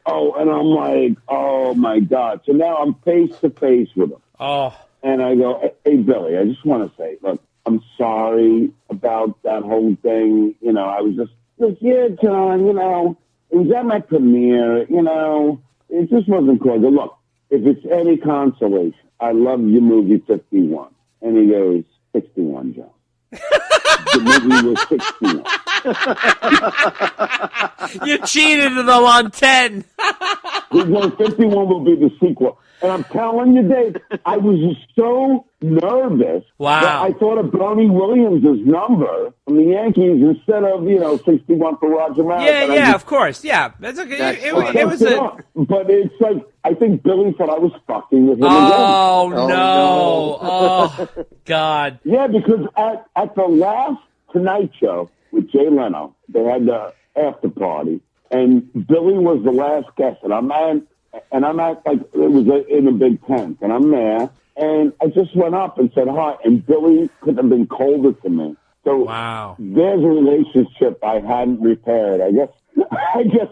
Oh, and I'm like, oh my God. So now I'm face to face with him. Oh. And I go, hey, Billy, I just want to say, look, I'm sorry about that whole thing. You know, I was just, yeah, John, you know, it was at my premiere, you know, it just wasn't cool. I go, look, if it's any consolation, I love your movie 51. And he goes, 61, John. The movie was 61. You cheated them on 10. He goes, 51 will be the sequel. And I'm telling you, Dave, I was just so nervous that I thought of Bernie Williams' number from the Yankees instead of, 61 for Roger Maris. Yeah, of course. Yeah. That's okay. It was But it's like, I think Billy thought I was fucking with him again. Oh, no. Oh, God. Yeah, because at the last Tonight Show with Jay Leno, they had the after party, and Billy was the last guest, and I'm at like, it was in a big tent, and I'm there, and I just went up and said hi, and Billy couldn't have been colder to me. So there's a relationship I hadn't repaired. I guess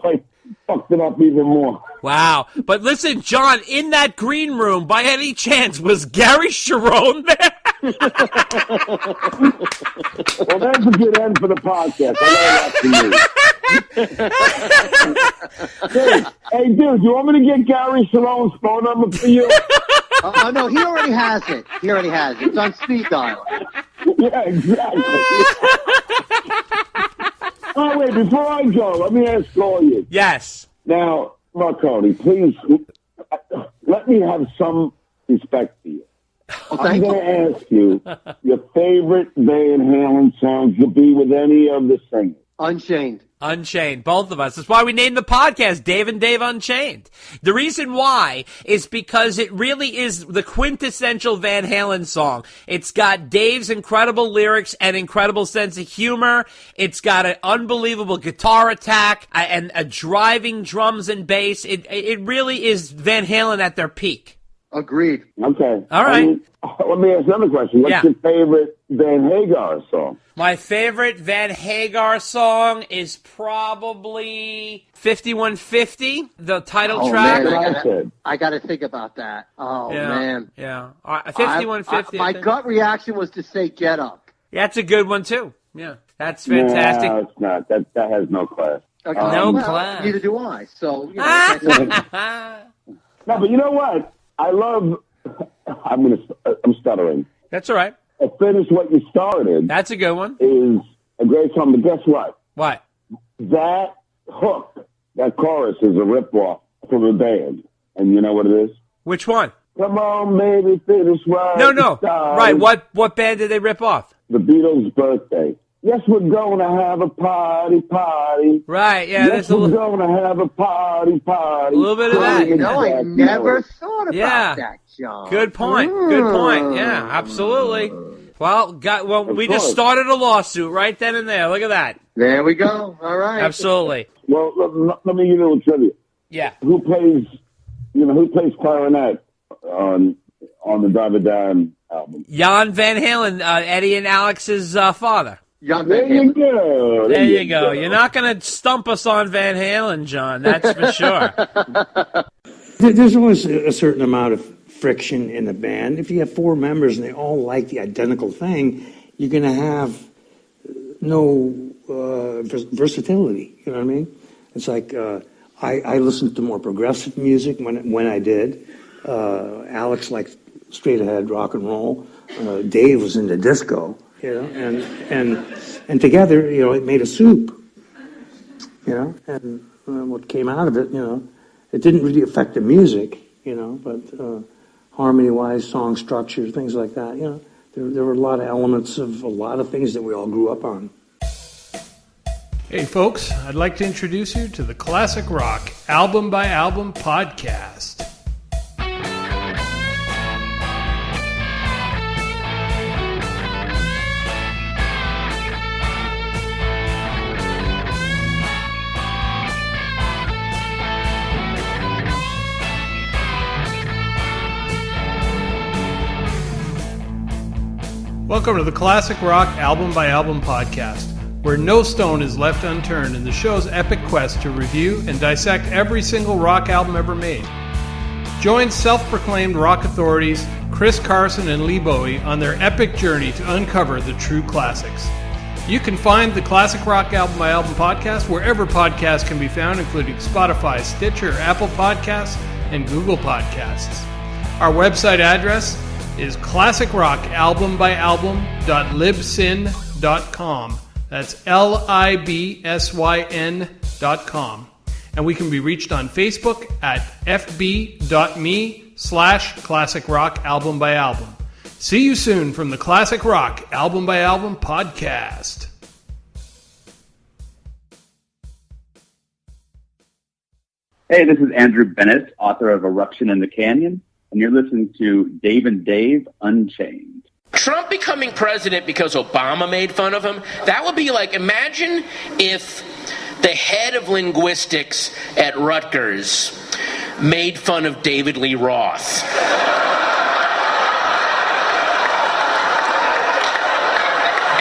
I fucked it up even more. Wow. But listen, John, in that green room, by any chance, was Gary Cherone there? Well, that's a good end for the podcast. I know that's Hey, dude, do you want me to get Gary Sharone's phone number for you? Oh, no, he already has it. It's on speed dial. Yeah, exactly. Oh, wait, before I go, let me ask all you. Yes. Now, Marconi, please, let me have some respect for you. I'm going to ask you your favorite Van Halen song to be with any of the singers. Unchained, both of us. That's why we named the podcast Dave and Dave Unchained. The reason why is because it really is the quintessential Van Halen song. It's got Dave's incredible lyrics and incredible sense of humor. It's got an unbelievable guitar attack and a driving drums and bass. It really is Van Halen at their peak. Agreed. Okay. All right. Let me ask another question. What's your favorite Van Hagar song? My favorite Van Hagar song is probably 5150, the title track. Man, I got to think about that. Oh, man. Yeah. 5150. My gut reaction was to say Get Up. Yeah, that's a good one, too. Yeah, that's fantastic. No, it's not. That has no class. Okay. Class. Neither do I. So, No, but you know what? I love... I'm stuttering. That's all right. Finish What You Started. That's a good one. Is a great song, but guess what? What? That hook, that chorus is a ripoff from a band. And you know what it is? Which one? Come on, baby, finish what No. you started. Right, what band did they rip off? The Beatles' Birthday. Yes, we're going to have a party. Right, yeah. Yes, we're going to have a party. A little bit of that. I never thought about that, John. Good point. Yeah, absolutely. Well, we just started a lawsuit right then and there. Look at that. There we go. All right. Absolutely. Well, let me give you a little trivia. Yeah. Who plays clarinet on the Drive It Down album? Jan Van Halen, Eddie and Alex's father. There you go. There you go. You're not going to stump us on Van Halen, John. That's for sure. There's always a certain amount of friction in the band. If you have four members and they all like the identical thing, you're going to have no versatility. You know what I mean? It's like I listened to more progressive music when I did. Alex liked straight ahead rock and roll. Dave was into disco. And together, it made a soup, and what came out of it, it didn't really affect the music, but harmony-wise, song structure, things like that, there were a lot of elements of a lot of things that we all grew up on. Hey folks, I'd like to introduce you to the Classic Rock Album by Album podcast. Welcome to the Classic Rock Album by Album podcast. where no stone is left unturned in the show's epic quest to review and dissect every single rock album ever made. Join self-proclaimed rock authorities Chris Carson and Lee Bowie on their epic journey to uncover the true classics. You can find the Classic Rock Album by Album podcast wherever podcasts can be found, including Spotify, Stitcher, Apple Podcasts, and Google Podcasts. Our website address is classicrockalbumbyalbum.libsyn.com. That's LIBSYN.com. And we can be reached on Facebook at fb.me/Classic Rock Album by Album. See you soon from the Classic Rock Album by Album podcast. Hey, this is Andrew Bennett, author of Eruption in the Canyon, and you're listening to Dave and Dave Unchained. Trump becoming president because Obama made fun of him, that would be like, imagine if the head of linguistics at Rutgers made fun of David Lee Roth.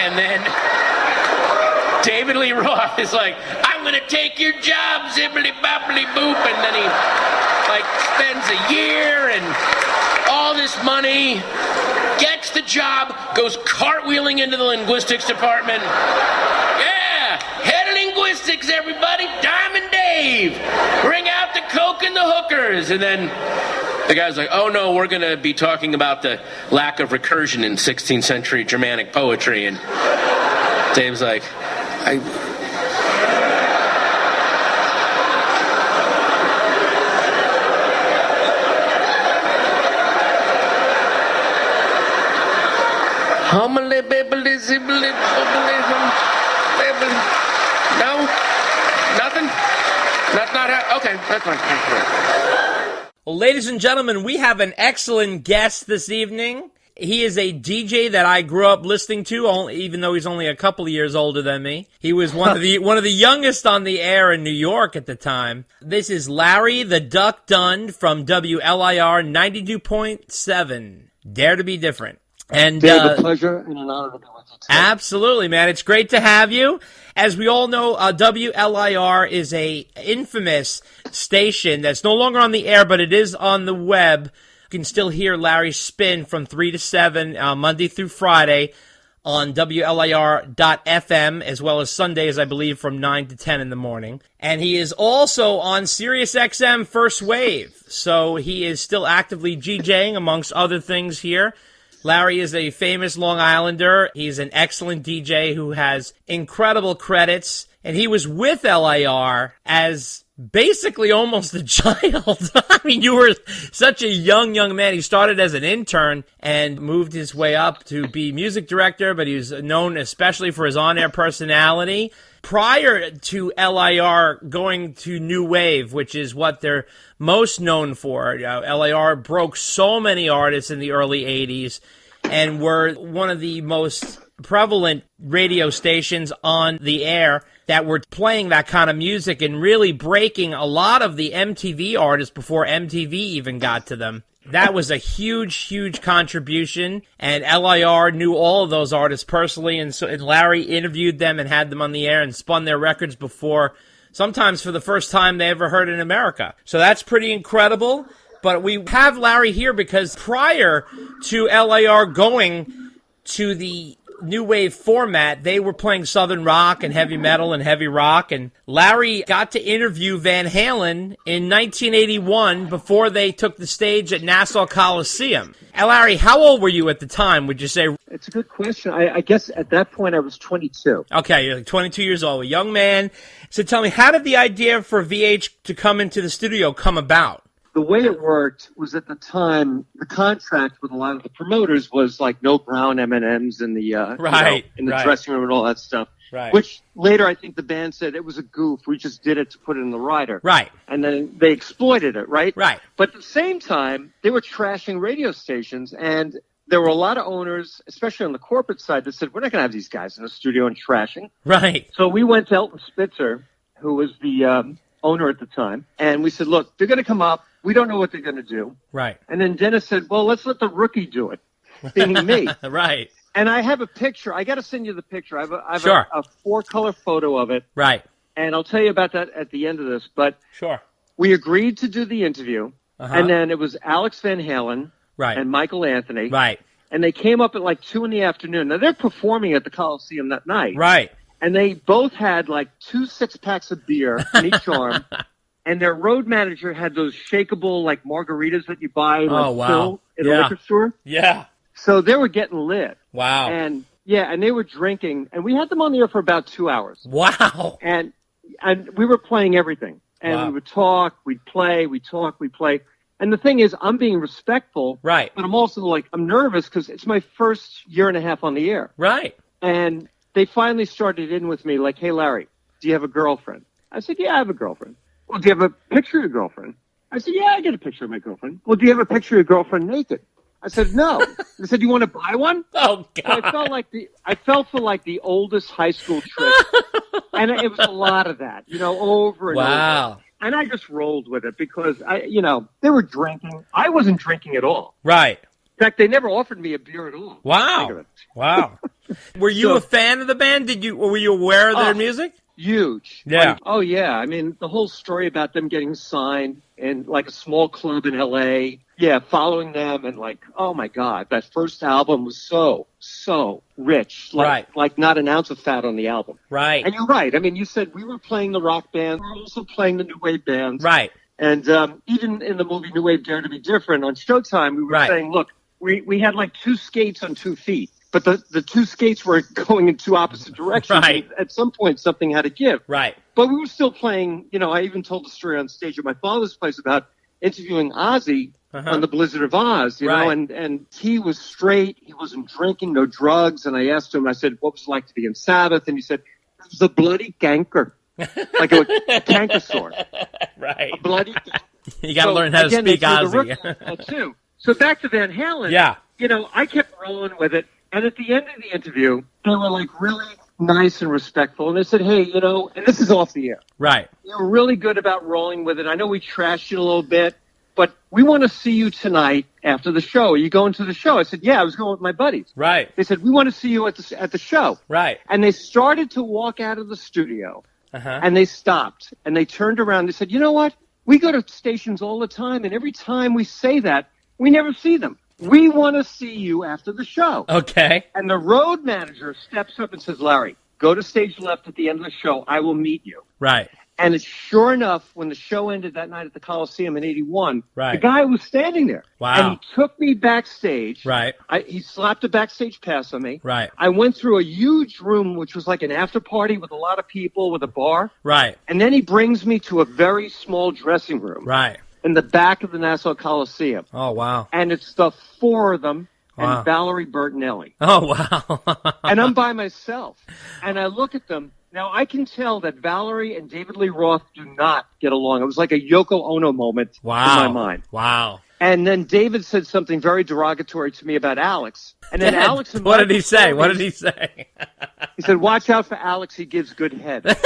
And then David Lee Roth is like, I'm going to take your job, zibbly-bobbly-boop. And then he, spends a year and all this money, gets the job, goes cartwheeling into the linguistics department. Yeah, head of linguistics, everybody, Diamond Dave. Bring out the coke and the hookers. And then the guy's like, oh no, we're going to be talking about the lack of recursion in 16th century Germanic poetry. And Dave's like, Humbly, bibbly, zibbly, bubbly, bibbly. No? Nothing? That's not how. Okay, that's fine. Well, ladies and gentlemen, we have an excellent guest this evening. He is a DJ that I grew up listening to, even though he's only a couple of years older than me. He was one of the youngest on the air in New York at the time. This is Larry the Duck Dunn from WLIR 92.7. Dare to be different. And Dave, a pleasure and an honor to be with you today. Absolutely, man. It's great to have you. As we all know, WLIR is a infamous station that's no longer on the air, but it is on the web. You can still hear Larry spin from 3 to 7, Monday through Friday, on WLIR.FM, as well as Sundays, I believe, from 9 to 10 in the morning. And he is also on SiriusXM First Wave, so he is still actively DJing, amongst other things here. Larry is a famous Long Islander. He's an excellent DJ who has incredible credits, and he was with LIR as basically almost a child. I mean, you were such a young man. He started as an intern and moved his way up to be music director, but he was known especially for his on-air personality. Prior to LIR going to New Wave, which is what they're most known for, LIR broke so many artists in the early 80s and were one of the most prevalent radio stations on the air that were playing that kind of music and really breaking a lot of the MTV artists before MTV even got to them. That was a huge contribution, and LIR knew all of those artists personally, and Larry interviewed them and had them on the air and spun their records before, sometimes for the first time they ever heard in America. So that's pretty incredible, but we have Larry here because prior to LIR going to the new wave format, they were playing southern rock and heavy metal and heavy rock, and Larry got to interview Van Halen in 1981 before they took the stage at Nassau Coliseum. And Larry, how old were you at the time, would you say? It's a good question. I guess at that point I was 22. Okay, you're like 22 years old, a young man. So tell me, how did the idea for VH to come into the studio come about? The way it worked was at the time, the contract with a lot of the promoters was like no brown M&Ms in the dressing room and all that stuff. Right. Which later I think the band said it was a goof. We just did it to put it in the rider. Right. And then they exploited it, right? Right. But at the same time, they were trashing radio stations, and there were a lot of owners, especially on the corporate side, that said, we're not going to have these guys in the studio and trashing. Right. So we went to Elton Spitzer, who was the owner at the time, and we said, look, they're going to come up. We don't know what they're going to do. Right. And then Dennis said, well, let's let the rookie do it, being me. Right. And I have a picture. I got to send you the picture. I have Sure. a 4-color photo of it. Right. And I'll tell you about that at the end of this. But Sure. we agreed to do the interview. And then it was Alex Van Halen and Michael Anthony. Right. And they came up at like 2 p.m. Now, they're performing at the Coliseum that night. Right. And they both had like 2 6-packs of beer in each arm. And their road manager had those shakeable like margaritas that you buy in a liquor store. Yeah. So they were getting lit. Wow. And they were drinking. And we had them on the air for about 2 hours. Wow. And we were playing everything. And we would talk, we'd play, we'd talk, we'd play. And the thing is, I'm being respectful. Right. But I'm also like, I'm nervous because it's my first year and a half on the air. Right. And they finally started in with me like, hey, Larry, do you have a girlfriend? I said, yeah, I have a girlfriend. Well, do you have a picture of your girlfriend? I said, yeah, I get a picture of my girlfriend. Well, do you have a picture of your girlfriend naked? I said, no. They said, you want to buy one? Oh, God. So I felt for like the oldest high school trick. And it was a lot of that, over and over. And I just rolled with it because they were drinking. I wasn't drinking at all. Right. In fact, they never offered me a beer at all. Wow. Wow. Were you a fan of the band? Were you aware of their music? Huge. Yeah. Yeah. I mean, the whole story about them getting signed in like a small club in L.A. Yeah, following them and like, oh my God, that first album was so rich. Like not an ounce of fat on the album. Right. And you're right. I mean, you said we were playing the rock band. We were also playing the new wave bands. Right. And even in the movie New Wave Dare to Be Different on Showtime, we were saying, look, we had like 2 skates on 2 feet. But the 2 skates were going in 2 opposite directions. Right. At some point, something had to give. Right. But we were still playing, I even told the story on stage at my father's place about interviewing Ozzy on the Blizzard of Oz, and he was straight. He wasn't drinking, no drugs. And I asked him, I said, what was it like to be in Sabbath? And he said, it was a bloody canker, like a cankersaur. Right. A bloody You got to learn how to speak Ozzy. Too. So back to Van Halen. Yeah. I kept rolling with it. And at the end of the interview, they were like really nice and respectful. And they said, hey, and this is off the air. Right. You're really good about rolling with it. I know we trashed you a little bit, but we want to see you tonight after the show. Are you going to the show? I said, yeah, I was going with my buddies. Right. They said, we want to see you at the show. Right. And they started to walk out of the studio, and they stopped, and they turned around. They said, you know what? We go to stations all the time, and every time we say that, we never see them. We want to see you after the show. Okay. And the road manager steps up and says, Larry, go to stage left at the end of the show. I will meet you. Right. And it's sure enough, when the show ended that night at the Coliseum in 81, right. the guy was standing there. Wow. And he took me backstage. Right. He slapped a backstage pass on me. Right. I went through a huge room, which was like an after party with a lot of people with a bar. Right. And then he brings me to a very small dressing room. Right. In the back of the Nassau Coliseum. Oh, wow. And it's the 4 of them wow. and Valerie Bertinelli. Oh, wow. And I'm by myself. And I look at them. Now, I can tell that Valerie and David Lee Roth do not get along. It was like a Yoko Ono moment wow. in my mind. Wow. And then David said something very derogatory to me about Alex. And then Alex and what did he say? What did he say? He said, watch out for Alex. He gives good head.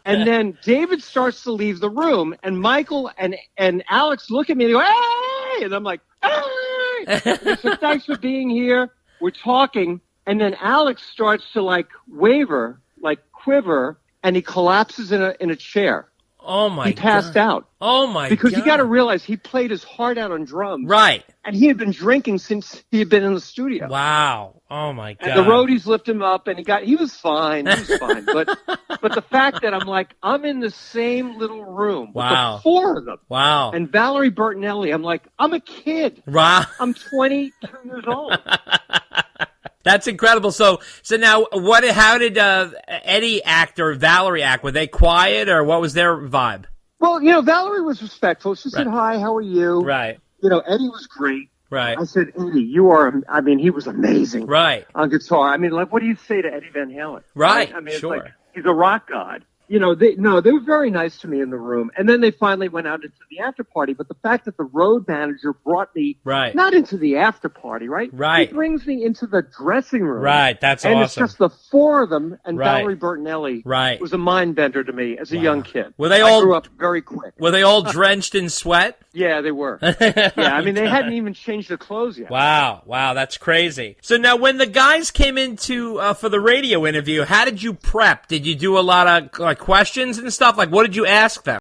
And then David starts to leave the room, and Michael and Alex look at me and go, hey! And I'm like, hey! And they said, thanks for being here. We're talking. And then Alex starts to like waver, like quiver, and he collapses in a chair. Oh, my God. He passed out. Oh, my God. Because you got to realize he played his heart out on drums. Right. And he had been drinking since he had been in the studio. Wow. Oh, my God. And the roadies lift him up, and he was fine. He was fine. But the fact that I'm in the same little room wow. with the 4 of them. Wow. And Valerie Bertinelli, I'm like, I'm a kid. Wow. I'm 22 years old. That's incredible. So now, how did Eddie act or Valerie act? Were they quiet, or what was their vibe? Well, Valerie was respectful. She said, hi, how are you? Right. Eddie was great. Right. I said, Eddie, he was amazing. Right. On guitar. I mean, like, what do you say to Eddie Van Halen? Right. I mean, sure. It's like, he's a rock god. you know, they were very nice to me in the room. And then they finally went out into the after party. But the fact that the road manager brought me not into the after party, right? Right. He brings me into the dressing room. Right. That's and awesome. It's just the four of them, and Valerie Bertinelli was a mind bender to me as a young kid. Were they all I grew up very quick. Were they all drenched in sweat? Yeah, they were. Yeah, I mean, they hadn't even changed their clothes yet. Wow, that's crazy. So now when the guys came into for the radio interview, how did you prep? Did you do a lot of questions and stuff? Like, what did you ask them?